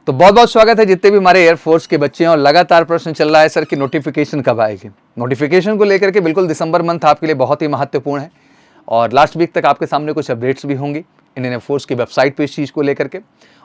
तो बहुत बहुत स्वागत है जितने भी हमारे एयरफोर्स के बच्चे हैं। और लगातार प्रश्न चल रहा है सर कि नोटिफिकेशन कब आएगी। नोटिफिकेशन को लेकर के बिल्कुल दिसंबर मंथ आपके लिए बहुत ही महत्वपूर्ण है और लास्ट वीक तक आपके सामने कुछ अपडेट्स भी होंगी इंडियन एयरफोर्स की वेबसाइट पे इस चीज़ को लेकर के।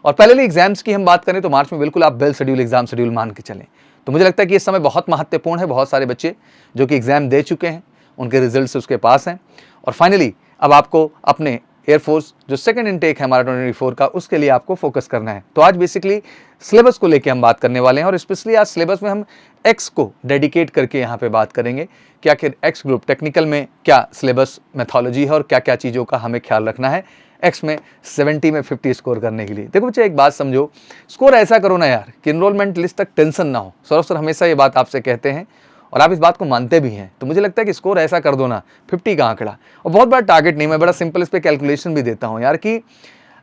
और पहले एग्जाम्स की हम बात करें तो मार्च में बिल्कुल आप वेल शेड्यूल एग्जाम शेड्यूल मान के चलें। तो मुझे लगता है कि इस समय बहुत महत्वपूर्ण है। बहुत सारे बच्चे जो कि एग्जाम दे चुके हैं, उनके रिजल्ट उसके पास हैं और फाइनली अब आपको अपने एयरफोर्स जो सेकंड इनटेक है हमारा 2024 का, उसके लिए आपको फोकस करना है। तो आज बेसिकली सिलेबस को लेके हम बात करने वाले हैं और स्पेशली आज सिलेबस में हम एक्स को डेडिकेट करके यहाँ पे बात करेंगे कि आखिर एक्स ग्रुप टेक्निकल में क्या सिलेबस मेथोलॉजी है और क्या क्या चीज़ों का हमें ख्याल रखना है एक्स में 70 में 50 स्कोर करने के लिए। देखो बच्चे, एक बात समझो, स्कोर ऐसा करो ना यार कि इनरोलमेंट लिस्ट तक टेंशन ना हो। सौरभ सर हमेशा ये बात आपसे कहते हैं और आप इस बात को मानते भी हैं। तो मुझे लगता है कि स्कोर ऐसा कर दो ना 50 का आंकड़ा, और बहुत बड़ा टारगेट नहीं, मैं बड़ा सिंपल इस पे कैलकुलेशन भी देता हूँ यार कि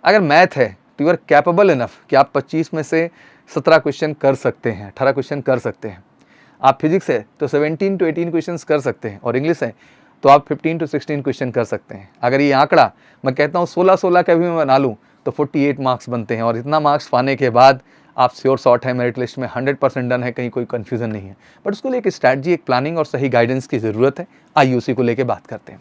अगर मैथ है तो यू आर कैपेबल इनफ कि आप 25 में से 17 क्वेश्चन कर सकते हैं, 18 क्वेश्चन कर सकते हैं। आप फिजिक्स है तो 17 to 18 क्वेश्चन कर सकते हैं और इंग्लिश है तो आप 15 to 16 क्वेश्चन कर सकते हैं। अगर ये आंकड़ा मैं कहता हूँ 16 का भी मैं बना लूँ तो 48 मार्क्स बनते हैं और इतना मार्क्स पाने के बाद आप श्योर शॉर्ट है, मेरिट लिस्ट में 100% डन है, कहीं कोई कन्फ्यूजन नहीं है। बट उसको लेकर स्ट्रैटेजी, एक प्लानिंग और सही गाइडेंस की ज़रूरत है। आइए उसी को लेकर बात करते हैं।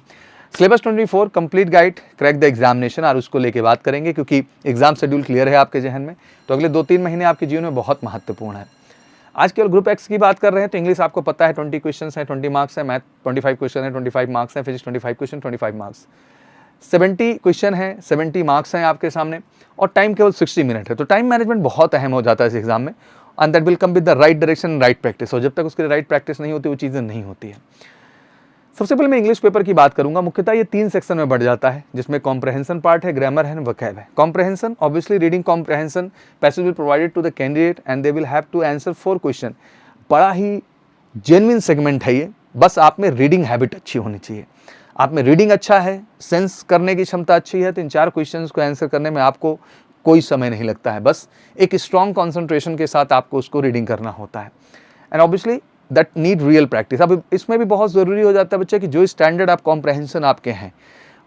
Syllabus 24 complete guide crack the examination, और उसको लेके बात करेंगे क्योंकि एग्जाम शेड्यूल क्लियर है आपके जहन में तो अगले 2-3 महीने आपके जीवन में बहुत महत्वपूर्ण है। आज केवल ग्रुप एक्स की बात कर रहे हैं तो इंग्लिश आपको पता है 20 क्वेश्चन है, 20 मार्क्स है, मैथ 25 क्वेश्चन है, 25 मार्क्स है, फिजिक्स 25 क्वेश्चन 25 मार्क्स, 70 क्वेश्चन है, 70 मार्क्स हैं आपके सामने और टाइम केवल 60 मिनट है। तो टाइम मैनेजमेंट बहुत अहम हो जाता है इस एग्जाम में and that will come with the right direction, right practice. और जब तक उसकी राइट प्रैक्टिस नहीं होती वो चीज़ें नहीं होती है। सबसे पहले मैं इंग्लिश पेपर की बात करूंगा। मुख्यतः ये 3 सेक्शन में बढ़ जाता है जिसमें कॉम्प्रहेंशन पार्ट है, ग्रामर है, वोकैब है। Comprehension, obviously reading comprehension passage will provided to the candidate and they will have to answer 4 question. बड़ा ही जेन्युइन सेगमेंट है ये। बस आप में रीडिंग हैबिट अच्छी होनी चाहिए। आप में रीडिंग अच्छा है, सेंस करने की क्षमता अच्छी है तो इन 4 क्वेश्चंस को आंसर करने में आपको कोई समय नहीं लगता है। बस एक स्ट्रॉन्ग कंसंट्रेशन के साथ आपको उसको रीडिंग करना होता है and obviously that need real practice. अब इसमें भी बहुत ज़रूरी हो जाता है बच्चे कि जो स्टैंडर्ड आप कॉम्प्रहेंशन आपके हैं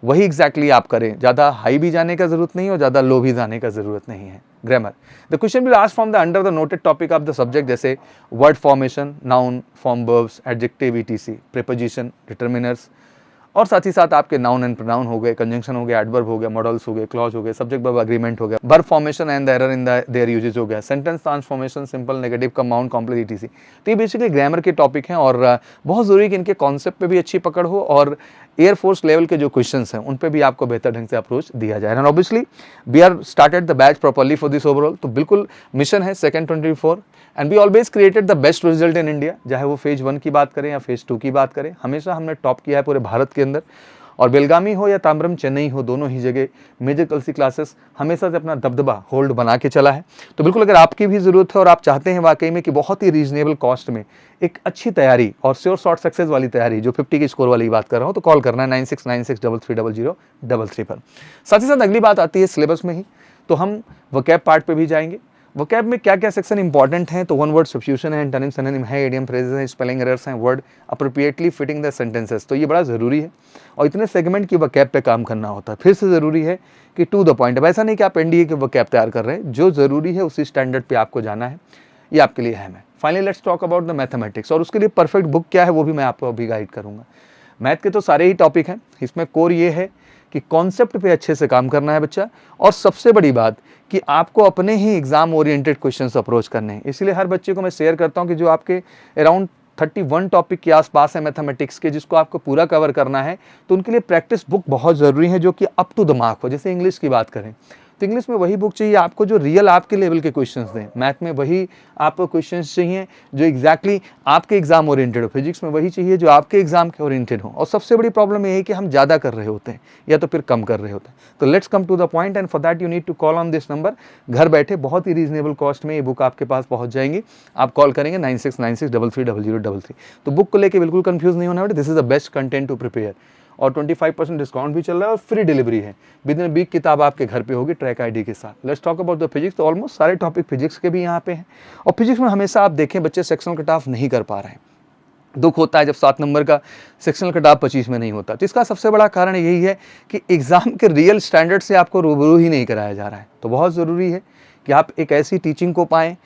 वही एग्जैक्टली आप करें। ज़्यादा हाई भी जाने का ज़रूरत नहीं है और ज़्यादा लो भी जाने का ज़रूरत नहीं है। Grammar, the question will ask from the under the noted topic of the subject, जैसे word formation, noun, form, verbs, adjective, ETC, preposition, determiners और साथ ही साथ आपके नाउन एंड प्रोनाउन हो गए, कंजंक्शन हो गया, एडवर्ब हो गया, मॉडल्स हो गए, क्लॉज हो गए, सब्जेक्ट वर्ब एग्रीमेंट हो गया, verb formation and the error in their usages हो गया, sentence transformation, simple, negative, compound, complex, ETC. तो ये बेसिकली ग्रामर के टॉपिक हैं और बहुत ज़रूरी है कि इनके कॉन्सेप्ट पे भी अच्छी पकड़ हो और एयरफोर्स लेवल के जो क्वेश्चंस हैं उन पे भी आपको बेहतर ढंग से अप्रोच दिया जाए। And obviously we are started the batch properly for this overall. तो बिल्कुल मिशन है second 24 and we always created the best result in India. चाहे वो फेज 1 की बात करें या फेज 2 की बात करें, हमेशा हमने टॉप किया है पूरे भारत के अंदर। और बेलगामी हो या ताम्रम चेन्नई हो, दोनों ही जगह मेजर कलसी क्लासेस हमेशा से अपना दबदबा होल्ड बना के चला है। तो बिल्कुल अगर आपकी भी ज़रूरत है और आप चाहते हैं वाकई में कि बहुत ही रीजनेबल कॉस्ट में एक अच्छी तैयारी और श्योर शॉर्ट सक्सेस वाली तैयारी, जो 50 की स्कोर वाली बात कर रहा हूँ, तो कॉल करना है 9696330033 पर। साथ ही साथ अगली बात आती है सिलेबस में ही, तो हम वोकैब पार्ट पे भी जाएंगे। वोकैब में क्या क्या सेक्शन इंपॉर्टेंट हैं, तो वन वर्ड सब्स्टिट्यूशन है, एंटोनिम, सिनोनिम है, इडियम, फ्रेजेस हैं, स्पेलिंग एरर्स हैं, word appropriately fitting the sentences. तो ये बड़ा ज़रूरी है और इतने सेगमेंट की वोकैब पे काम करना होता है। फिर से ज़रूरी है कि टू द पॉइंट। अब ऐसा नहीं कि आप एनडीए के वोकैब तैयार कर रहे हैं, जो ज़रूरी है उसी स्टैंडर्ड पे आपको जाना है, ये आपके लिए अहम है। Finally let's talk about the mathematics, और उसके लिए परफेक्ट बुक क्या है वो भी मैं आपको अभी गाइड करूँगा। मैथ के तो सारे ही टॉपिक हैं, इसमें कोर ये है कि कॉन्सेप्ट पे अच्छे से काम करना है बच्चा, और सबसे बड़ी बात कि आपको अपने ही एग्जाम ओरिएंटेड क्वेश्चंस अप्रोच करने हैं। इसलिए हर बच्चे को मैं शेयर करता हूं कि जो आपके अराउंड 31 टॉपिक के आसपास है मैथमेटिक्स के, जिसको आपको पूरा कवर करना है, तो उनके लिए प्रैक्टिस बुक बहुत ज़रूरी है जो कि अप टू द मार्क हो। जैसे इंग्लिश की बात करें तो इंग्लिश में वही बुक चाहिए आपको जो रियल आपके लेवल के क्वेश्चंस दें। मैथ में वही आपको क्वेश्चंस चाहिए जो एग्जैक्टली आपके एग्जाम ओरिएंटेड हो। फिजिक्स में वही चाहिए जो आपके एग्जाम के ओरिएंटेड हो। और सबसे बड़ी प्रॉब्लम ये है कि हम ज़्यादा कर रहे होते हैं या तो फिर कम कर रहे होते हैं। तो let's come to the point and for that you need to call on this number. घर बैठे बहुत ही रीजनेबल कॉस्ट में ये बुक आपके पास पहुँच जाएंगी। आप कॉल करेंगे 9696330033। तो बुक को लेकर बिल्कुल कन्फ्यूज नहीं होना बेटा, this is the best content to prepare. और 25% डिस्काउंट भी चल रहा है और फ्री डिलीवरी है। विद इन वीक किताब आपके घर पे होगी ट्रैक आईडी के साथ। Let's talk about the physics. तो ऑलमोस्ट सारे टॉपिक फिजिक्स के भी यहाँ पे हैं। और फिजिक्स में हमेशा आप देखें बच्चे सेक्शनल कट ऑफ नहीं कर पा रहे हैं। दुख होता है जब 7 नंबर का सेक्शनल कट ऑफ 25 में नहीं होता। तो इसका सबसे बड़ा कारण यही है कि एग्जाम के रियल स्टैंडर्ड से आपको रूबरू ही नहीं कराया जा रहा है। तो बहुत ज़रूरी है कि कि आप एक ऐसी टीचिंग को पाएँ,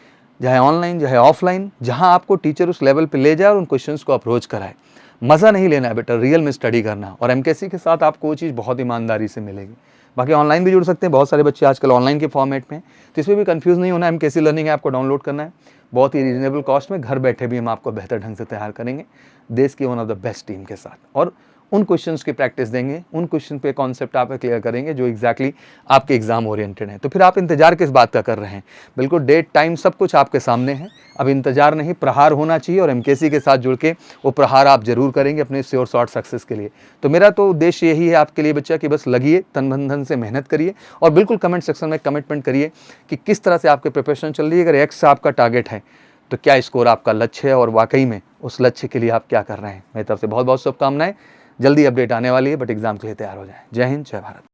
चाहे ऑनलाइन चाहे ऑफलाइन, जहाँ आपको टीचर उस लेवल पे ले जाए और उन क्वेश्चंस को अप्रोच कराए। मज़ा नहीं लेना है बेटा, रियल में स्टडी करना, और एमकेसी के साथ आपको वो चीज़ बहुत ईमानदारी से मिलेगी। बाकी ऑनलाइन भी जुड़ सकते हैं, बहुत सारे बच्चे आजकल ऑनलाइन के फॉर्मेट में, तो इसमें भी कंफ्यूज नहीं होना है। एमकेसी लर्निंग ऐप को डाउनलोड करना है, बहुत ही रीजनेबल कॉस्ट में घर बैठे भी हम आपको बेहतर ढंग से तैयार करेंगे, देश की one of the best team के साथ, और उन क्वेश्चंस की प्रैक्टिस देंगे, उन क्वेश्चन पे कॉन्सेप्ट आप क्लियर करेंगे जो एग्जैक्टली आपके एग्जाम ओरिएंटेड है। तो फिर आप इंतजार किस बात का कर रहे हैं? बिल्कुल डेट टाइम सब कुछ आपके सामने है, अब इंतजार नहीं, प्रहार होना चाहिए, और एमकेसी के साथ जुड़ के वो प्रहार आप जरूर करेंगे अपने श्योर शॉर्ट सक्सेस के लिए। तो मेरा तो उद्देश्य यही है आपके लिए बच्चा कि बस लगिए, तन मन धन से मेहनत करिए, और बिल्कुल कमेंट सेक्शन में कमिटमेंट करिए कि किस तरह से आपके प्रिपरेशन चल रही है। अगर एक्स आपका टारगेट है तो क्या स्कोर आपका लक्ष्य है, और वाकई में उस लक्ष्य के लिए आप क्या कर रहे हैं। मेरी तरफ से बहुत बहुत शुभकामनाएं, जल्दी अपडेट आने वाली है, बट एग्जाम के लिए तैयार हो जाएं। जय हिंद, जय भारत।